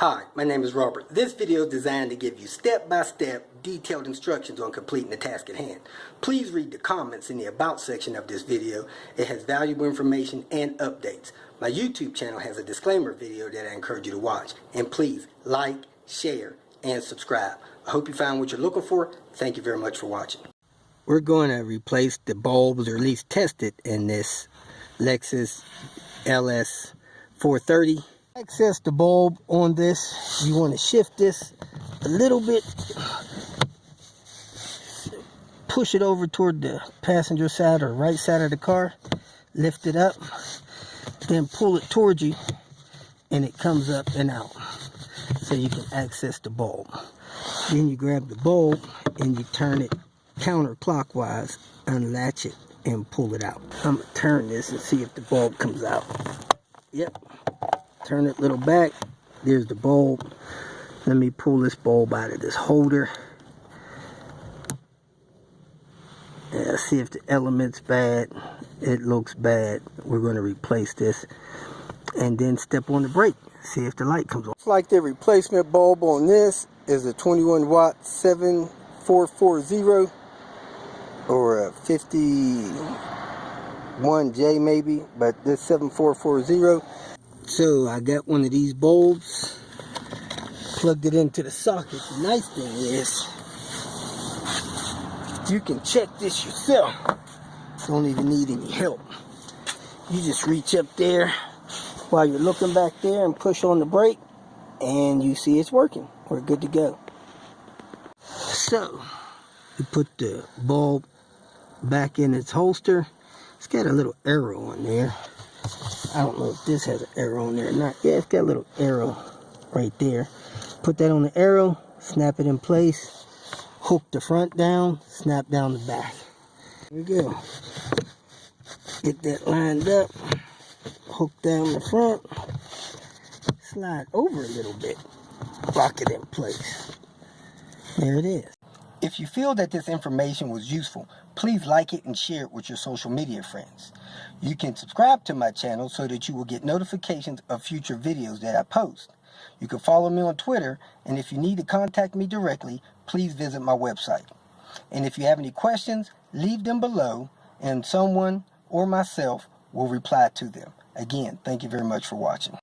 Hi, my name is Robert. This video is designed to give you step-by-step detailed instructions on completing the task at hand. Please read the comments in the About section of this video. It has valuable information and updates. My YouTube channel has a disclaimer video that I encourage you to watch. And please like, share, and subscribe. I hope you found what you're looking for. Thank you very much for watching. We're going to replace the bulbs, or at least test it, in this Lexus LS430. Access the bulb on this. You want to shift this a little bit, push it over toward the passenger side or right side of the car, lift it up, then pull it towards you, and it comes up and out so you can access the bulb. Then you grab the bulb and you turn it counterclockwise, unlatch it, and pull it out. I'm gonna turn this and see if the bulb comes out. Yep. Turn it a little back. There's the bulb. Let me pull this bulb out of this holder. Yeah, see if the element's bad. It looks bad. We're going to replace this and then step on the brake. See if the light comes on. Looks like the replacement bulb on this is a 21 watt 7440 or a 51J maybe, but this 7440. So I got one of these bulbs, plugged it into the socket. The nice thing is you can check this yourself. Don't even need any help. You just reach up there while you're looking back there and push on the brake, and you see it's working. We're good to go. So you put the bulb back in its holster. It's got a little arrow on there. I don't know if this has an arrow on there or not. Yeah, it's got a little arrow right there. Put that on the arrow, snap it in place, hook the front down, snap down the back. There we go. Get that lined up, hook down the front, slide over a little bit, lock it in place. There it is. If you feel that this information was useful, please like it and share it with your social media friends. You can subscribe to my channel so that you will get notifications of future videos that I post. You can follow me on Twitter, and if you need to contact me directly, please visit my website. And if you have any questions, leave them below, and someone or myself will reply to them. Again, thank you very much for watching.